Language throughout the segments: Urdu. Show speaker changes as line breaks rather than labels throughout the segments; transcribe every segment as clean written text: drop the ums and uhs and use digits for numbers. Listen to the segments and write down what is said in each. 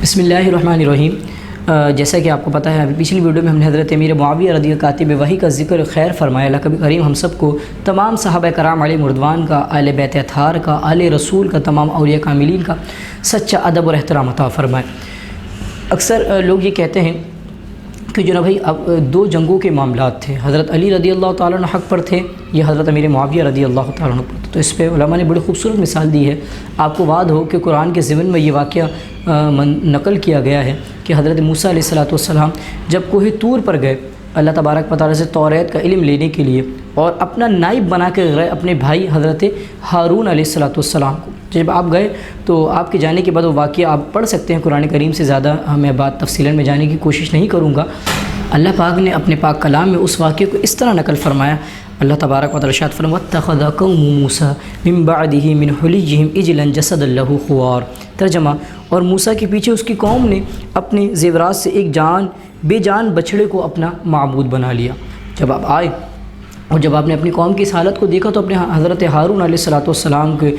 بسم اللہ الرحمن الرحیم۔ جیسا کہ آپ کو پتہ ہے، پچھلی ویڈیو میں ہم نے حضرت امیر معاویہ رضی اللہ کاتب وحی کا ذکر خیر فرمایا۔ اللہ کریم ہم سب کو تمام صحابہ کرام علیہ مردوان کا، اہل بیت اطہار کا، اہل رسول کا، تمام اولیاء کاملین کا سچا ادب اور احترام عطا فرمائے۔ اکثر لوگ یہ کہتے ہیں کہ جو نا بھائی اب دو جنگوں کے معاملات تھے، حضرت علی رضی اللہ تعالیٰ عنہ حق پر تھے یا حضرت امیر معاویہ رضی اللہ تعالیٰ عنہ پر تھے۔ تو اس پہ علماء نے بڑی خوبصورت مثال دی ہے۔ آپ کو یاد ہو کہ قرآن کے ضمن میں یہ واقعہ نقل کیا گیا ہے کہ حضرت موسیٰ علیہ السلام جب کوہ طور پر گئے اللہ تبارک و تعالیٰ سے توریت کا علم لینے کے لیے، اور اپنا نائب بنا کے گئے اپنے بھائی حضرت ہارون علیہ السلام کو۔ جب آپ گئے تو آپ کے جانے کے بعد وہ واقعہ آپ پڑھ سکتے ہیں قرآن کریم سے، زیادہ میں بات تفصیل میں جانے کی کوشش نہیں کروں گا۔ اللہ پاک نے اپنے پاک کلام میں اس واقعے کو اس طرح نقل فرمایا۔ اللہ تبارک و تعالیٰ ارشاد فرمایا وَاتَّخَذَ قَوْمُ مُوسَىٰ مِن بَعْدِهِ مِنْ حُلِيِّهِمْ عِجْلًا جَسَدًا لَهُ خُوَارٌ۔ ترجمہ، اور موسیٰ کے پیچھے اس کی قوم نے اپنے زیورات سے ایک بے جان بچھڑے کو اپنا معبود بنا لیا۔ جب آپ آئے اور جب آپ نے اپنی قوم کی اس حالت کو دیکھا تو اپنے حضرت ہارون علیہ السلام کے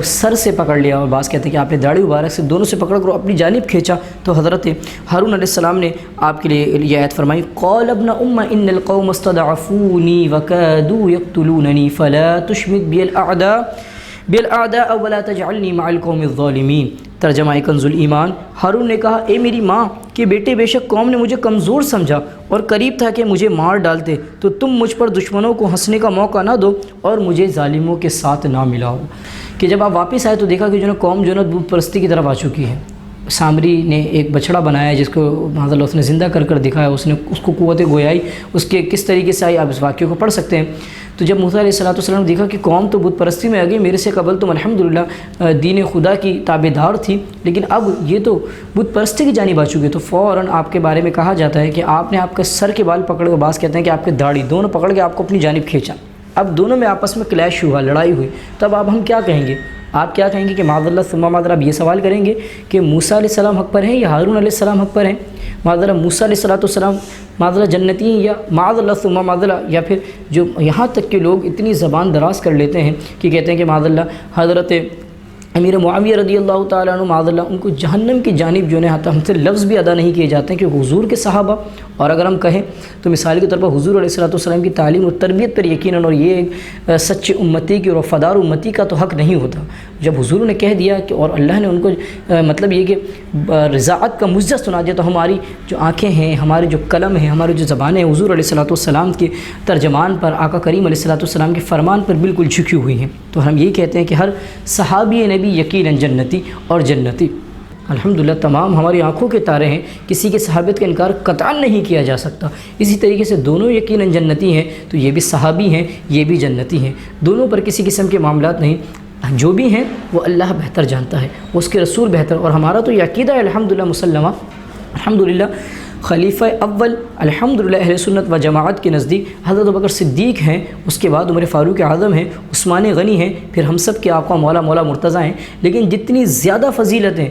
سر سے پکڑ لیا، اور بعض کہتے ہیں کہ آپ نے داڑھی مبارک سے دونوں سے پکڑ کر اپنی جانب کھینچا۔ تو حضرت ہارون علیہ السلام نے آپ کے لیے یہ آیت فرمائی قال ابن ام ان القوم استضعفوني وكادوا يقتلونني فلا تشمت بي بالاعداء ولا تجعلني مع القوم الظالمين۔ ترجمہ کنز الایمان، ہارون نے کہا اے میری ماں کہ بیٹے بے شک قوم نے مجھے کمزور سمجھا اور قریب تھا کہ مجھے مار ڈالتے، تو تم مجھ پر دشمنوں کو ہنسنے کا موقع نہ دو اور مجھے ظالموں کے ساتھ نہ ملاؤ۔ کہ جب آپ واپس آئے تو دیکھا کہ جو قوم جو بت پرستی کی طرف آ چکی ہے۔ سامری نے ایک بچڑا بنایا جس کو معاذ اللہ اس نے زندہ کر دکھایا، اس نے اس کو قوت گویائی اس کے کس طریقے سے آئی، آپ اس واقعے کو پڑھ سکتے ہیں۔ تو جب موسیٰ علیہ السلام نے دیکھا کہ قوم تو بت پرستی میں آ گئی، میرے سے قبل تم الحمدللہ دین خدا کی تابع دار تھی، لیکن اب یہ تو بت پرستی کی جانب آ چکی، تو فوراً آپ کے بارے میں کہا جاتا ہے کہ آپ نے آپ کا سر کے بال پکڑ کے، بعض کہتے ہیں کہ آپ کے داڑھی دونوں پکڑ کے آپ کو اپنی جانب کھینچا۔ اب دونوں میں آپس میں کلیش ہوا، لڑائی ہوئی، تب اب ہم کیا کہیں گے؟ آپ کیا کہیں گے کہ معاذ اللہ ثم معاذ اللہ، آپ یہ سوال کریں گے کہ موسیٰ علیہ السلام حق پر ہیں یا ہارون علیہ السلام حق پر ہیں؟ معاذ اللہ موسیٰ علیہ السلام معاذ اللہ جنتی ہیں، یا معاذ اللہ ثم معاذ اللہ، یا پھر جو یہاں تک کہ لوگ اتنی زبان دراز کر لیتے ہیں کہ کہتے ہیں کہ معاذ اللہ حضرت امیر معاویہ رضی اللہ تعالیٰ عنہ معاذ اللہ ان کو جہنم کی جانب جو ہے ہم سے لفظ بھی ادا نہیں کیے جاتے ہیں کہ حضور کے صحابہ، اور اگر ہم کہیں تو مثال کے طور پر حضور علیہ السلام کی تعلیم اور تربیت پر یقیناً، اور یہ ایک سچے امتی کی اور وفادار امتی کا تو حق نہیں ہوتا۔ جب حضور نے کہہ دیا کہ اور اللہ نے ان کو مطلب یہ کہ رضاعت کا مجزہ سنا دیا، تو ہماری جو آنکھیں ہیں، ہمارے جو قلم ہیں، ہماری جو زبانیں ہیں، حضور علیہ السلام کے ترجمان پر، آقا کریم علیہ السلام کے فرمان پر بالکل جھکی ہوئی ہیں۔ تو ہم یہی کہتے ہیں کہ ہر صحابی نبی یقیناً جنتی اور جنتی۔ الحمدللہ تمام ہماری آنکھوں کے تارے ہیں، کسی کے صحابت کا انکار قطعاً نہیں کیا جا سکتا۔ اسی طریقے سے دونوں یقیناً جنتی ہیں، تو یہ بھی صحابی ہیں، یہ بھی جنتی ہیں، دونوں پر کسی قسم کے معاملات نہیں۔ جو بھی ہیں وہ اللہ بہتر جانتا ہے، اس کے رسول بہتر، اور ہمارا تو یہ عقیدہ ہے الحمدللہ مسلمہ، الحمدللہ خلیفہ اول الحمدللہ اہل سنت و جماعت کے نزدیک حضرت ابوبکر صدیق ہیں، اس کے بعد عمر فاروق اعظم ہیں، عثمان غنی ہیں، پھر ہم سب کے آقا مولا مرتضیٰ ہیں۔ لیکن جتنی زیادہ فضیلتیں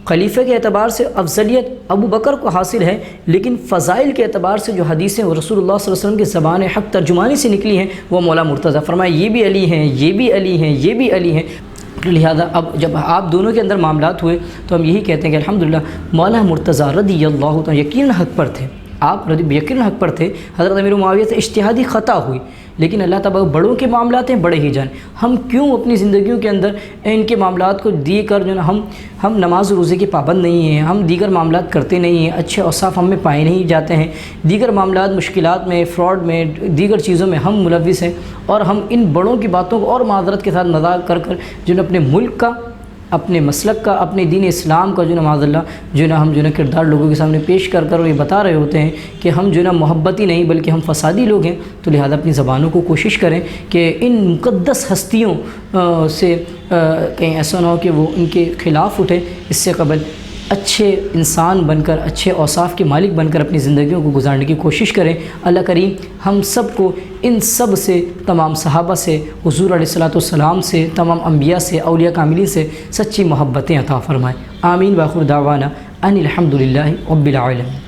خلیفہ کے اعتبار سے افضلیت ابو بکر کو حاصل ہے، لیکن فضائل کے اعتبار سے جو حدیثیں رسول اللہ صلی اللہ علیہ وسلم کی زبان حق ترجمانی سے نکلی ہیں وہ مولا مرتضیٰ، فرمایا یہ بھی علی ہیں، یہ بھی علی ہیں، یہ بھی علی ہیں۔ لہذا اب جب آپ دونوں کے اندر معاملات ہوئے تو ہم یہی کہتے ہیں کہ الحمدللہ مولا مرتضیٰ رضی اللہ تعالیٰ یقیناً حق پر تھے، آپ یقیناً حق پر تھے۔ حضرت امیر معاویہ سے اجتہادی خطا ہوئی، لیکن اللہ تعالیٰ بڑوں کے معاملات ہیں، بڑے ہی جان۔ ہم کیوں اپنی زندگیوں کے اندر ان کے معاملات کو دے کر جو نا ہم نماز و روزے کے پابند نہیں ہیں، ہم دیگر معاملات کرتے نہیں ہیں، اچھے اوصاف ہم میں پائے نہیں جاتے ہیں، دیگر معاملات مشکلات میں، فراڈ میں، دیگر چیزوں میں ہم ملوث ہیں، اور ہم ان بڑوں کی باتوں کو اور معذرت کے ساتھ مذاق کر جو اپنے ملک کا، اپنے مسلک کا، اپنے دین اسلام کا جو معاذ اللہ ہم کردار لوگوں کے سامنے پیش کر یہ بتا رہے ہوتے ہیں کہ ہم محبتی نہیں بلکہ ہم فسادی لوگ ہیں۔ تو لہذا اپنی زبانوں کو کوشش کریں کہ ان مقدس ہستیوں سے کہیں ایسا نہ ہو کہ وہ ان کے خلاف اٹھیں، اس سے قبل اچھے انسان بن کر، اچھے اوصاف کے مالک بن کر اپنی زندگیوں کو گزارنے کی کوشش کریں۔ اللہ کریم ہم سب کو ان سب سے، تمام صحابہ سے، حضور علیہ السلام سے، تمام انبیاء سے، اولیاء کاملین سے سچی محبتیں عطا فرمائے۔ آمین۔ وآخر دعوانا ان الحمدللہ رب العالمین۔